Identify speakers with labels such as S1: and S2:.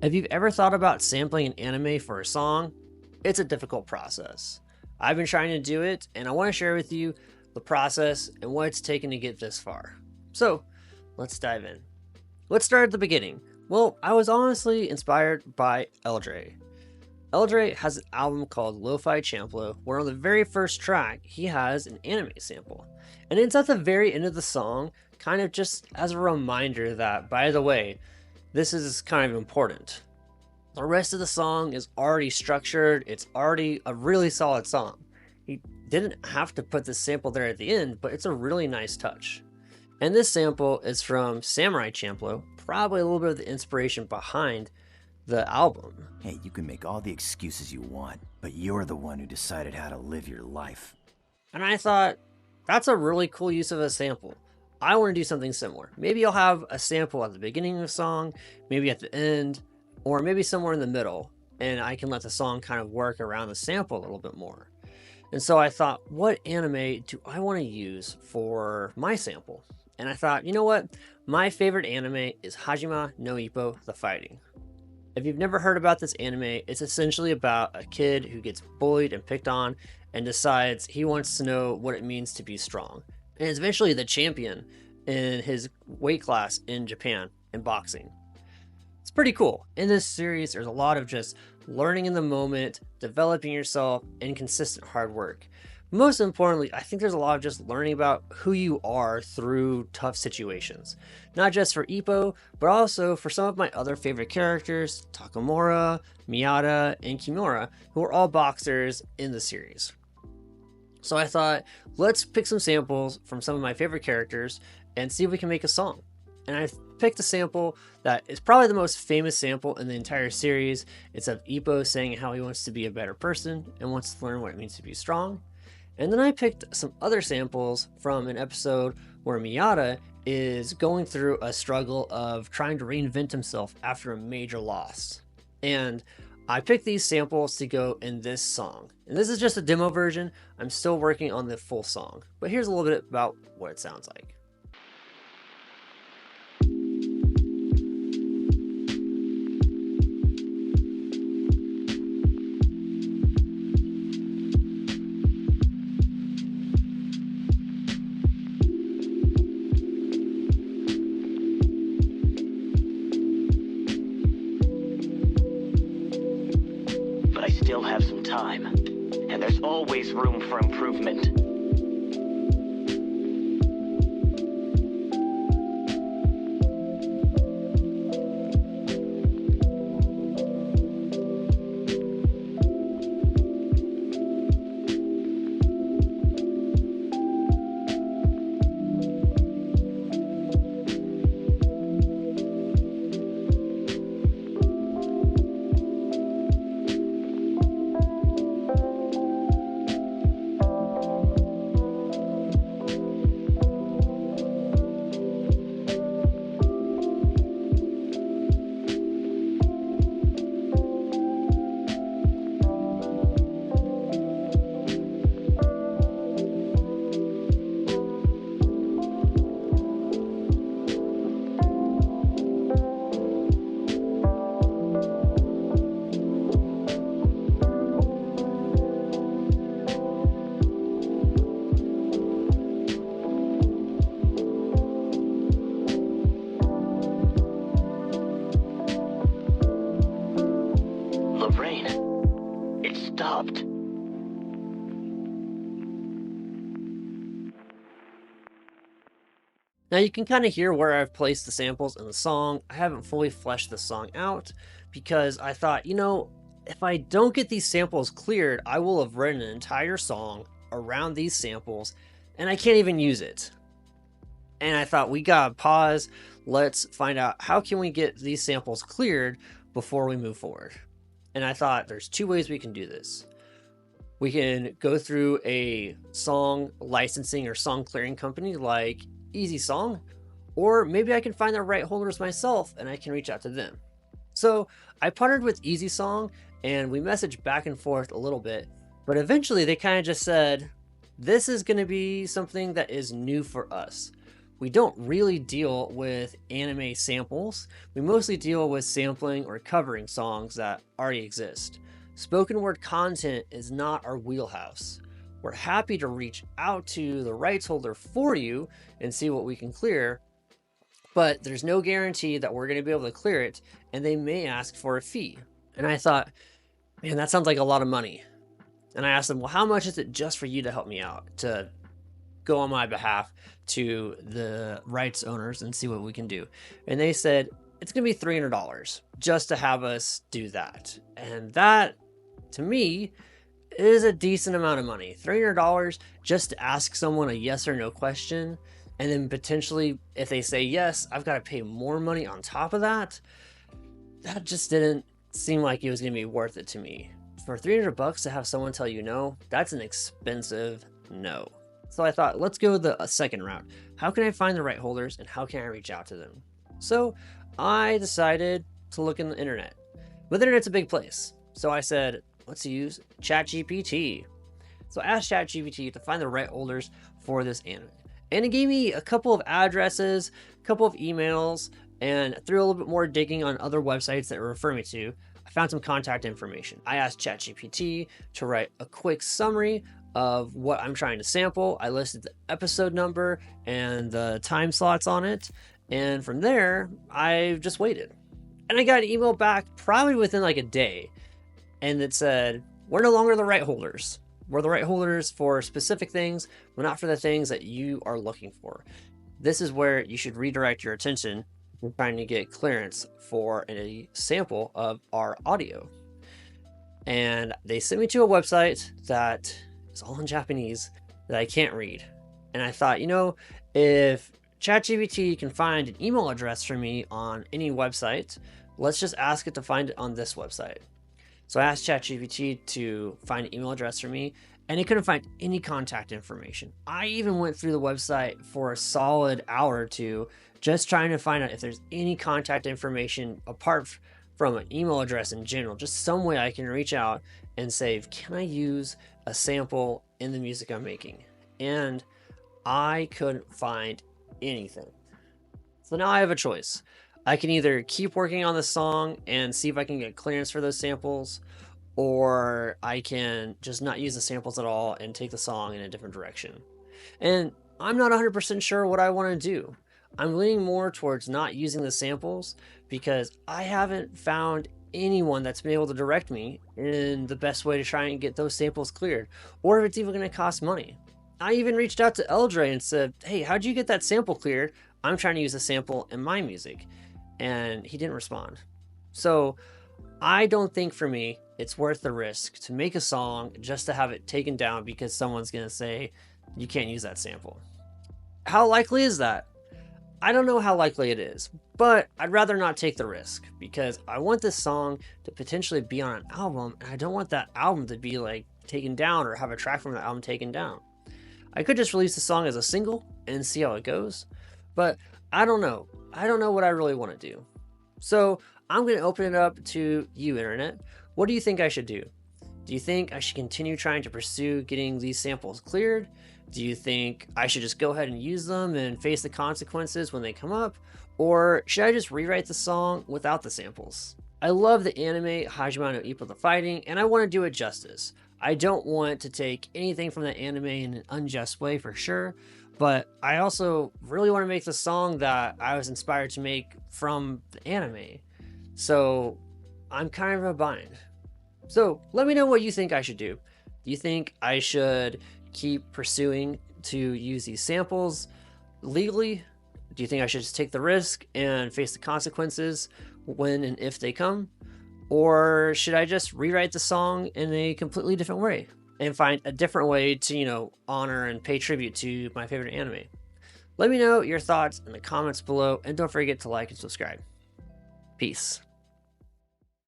S1: If you've ever thought about sampling an anime for a song, it's a difficult process. I've been trying to do it, and I want to share with you the process and what it's taken to get this far. So, let's dive in. Let's start at the beginning. Well, I was honestly inspired by Eldre. Eldre has an album called Lo-Fi Champlo, where on the very first track, he has an anime sample. And it's at the very end of the song, kind of just as a reminder that, by the way, this is kind of important. The rest of the song is already structured, it's already a really solid song. He didn't have to put this sample there at the end, but it's a really nice touch. And this sample is from Samurai Champloo, probably a little bit of the inspiration behind the album.
S2: Hey, you can make all the excuses you want, but you're the one who decided how to live your life.
S1: And I thought, that's a really cool use of a sample. I want to do something similar. Maybe I'll have a sample at the beginning of the song, maybe at the end, or maybe somewhere in the middle, and I can let the song kind of work around the sample a little bit more. And so I thought, what anime do I want to use for my sample? And I thought, you know what? My favorite anime is Hajime no Ippo, the fighting. If you've never heard about this anime, it's essentially about a kid who gets bullied and picked on and decides he wants to know what it means to be strong. And is eventually the champion in his weight class in Japan in boxing. It's pretty cool. In this series, there's a lot of just learning in the moment, developing yourself, and consistent hard work. Most importantly, I think there's a lot of just learning about who you are through tough situations. Not just for Ippo, but also for some of my other favorite characters, Takamura, Miyata, and Kimura, who are all boxers in the series. So I thought, let's pick some samples from some of my favorite characters and see if we can make a song. And I picked a sample that is probably the most famous sample in the entire series. It's of Ippo saying how he wants to be a better person and wants to learn what it means to be strong. And then I picked some other samples from an episode where Miyata is going through a struggle of trying to reinvent himself after a major loss. And I picked these samples to go in this song. And this is just a demo version. I'm still working on the full song. But here's a little bit about what it sounds like.
S3: But I still have some time, and there's always room for improvement. It stopped.
S1: Now you can kind of hear where I've placed the samples in the song. I haven't fully fleshed the song out because I thought, you know, if I don't get these samples cleared, I will have written an entire song around these samples and I can't even use it. And I thought, we gotta pause. Let's find out how can we get these samples cleared before we move forward. And I thought there's two ways we can do this. We can go through a song licensing or song clearing company like Easy Song, or maybe I can find the right holders myself and I can reach out to them. So I partnered with Easy Song and we messaged back and forth a little bit, but eventually they kind of just said, this is going to be something that is new for us. we don't really deal with anime samples. We mostly deal with sampling or covering songs that already exist. Spoken word content is not our wheelhouse. We're happy to reach out to the rights holder for you and see what we can clear, but there's no guarantee that we're going to be able to clear it, and they may ask for a fee. And I thought, man, that sounds like a lot of money. And I asked them, well, how much is it just for you to help me out, to go on my behalf to the rights owners and see what we can do? And they said, it's going to be $300 just to have us do that. And that, to me, is a decent amount of money. $300 just to ask someone a yes or no question. And then potentially, if they say yes, I've got to pay more money on top of that. That just didn't seem like it was going to be worth it to me. For $300 to have someone tell you no, that's an expensive no. So I thought, let's go the second route. How can I find the right holders and how can I reach out to them? So I decided to look in the internet. But the internet's a big place. So I said, let's use ChatGPT. So I asked ChatGPT to find the right holders for this anime. And it gave me a couple of addresses, a couple of emails, and through a little bit more digging on other websites that refer me to, I found some contact information. I asked ChatGPT to write a quick summary of what I'm trying to sample. I listed the episode number and the time slots on it. And from there, I just waited. And I got an email back probably within like a day. And it said, we're no longer the right holders. We're the right holders for specific things, but not for the things that you are looking for. This is where you should redirect your attention when trying to get clearance for a sample of our audio. And they sent me to a website that is all in Japanese that I can't read. And I thought, if ChatGPT can find an email address for me on any website, let's just ask it to find it on this website. So I asked ChatGPT to find an email address for me, and it couldn't find any contact information. I even went through the website for a solid hour or two, just trying to find out if there's any contact information apart from an email address in general, just some way I can reach out and say, can I use a sample in the music I'm making? And I couldn't find anything. So now I have a choice. I can either keep working on the song and see if I can get clearance for those samples, or I can just not use the samples at all and take the song in a different direction. And I'm not 100% sure what I want to do. I'm leaning more towards not using the samples because I haven't found anyone that's been able to direct me in the best way to try and get those samples cleared, or if it's even going to cost money. I even reached out to Eldre and said, hey, how'd you get that sample cleared? I'm trying to use a sample in my music. And he didn't respond. So I don't think for me it's worth the risk to make a song just to have it taken down because someone's going to say you can't use that sample. How likely is that? I don't know how likely it is, but I'd rather not take the risk because I want this song to potentially be on an album, and I don't want that album to be like taken down or have a track from the album taken down. I could just release the song as a single and see how it goes, but I don't know. I don't know what I really want to do. So I'm going to open it up to you, internet. What do you think I should do? Do you think I should continue trying to pursue getting these samples cleared? Do you think I should just go ahead and use them and face the consequences when they come up? Or should I just rewrite the song without the samples? I love the anime Hajime no Ippo the Fighting, and I want to do it justice. I don't want to take anything from the anime in an unjust way for sure, but I also really want to make the song that I was inspired to make from the anime. So I'm kind of in a bind. So let me know what you think I should do. Do you think I should keep pursuing to use these samples legally? Do you think I should just take the risk and face the consequences when and if they come? Or should I just rewrite the song in a completely different way and find a different way to, honor and pay tribute to my favorite anime? Let me know your thoughts in the comments below, and don't forget to like and subscribe. Peace.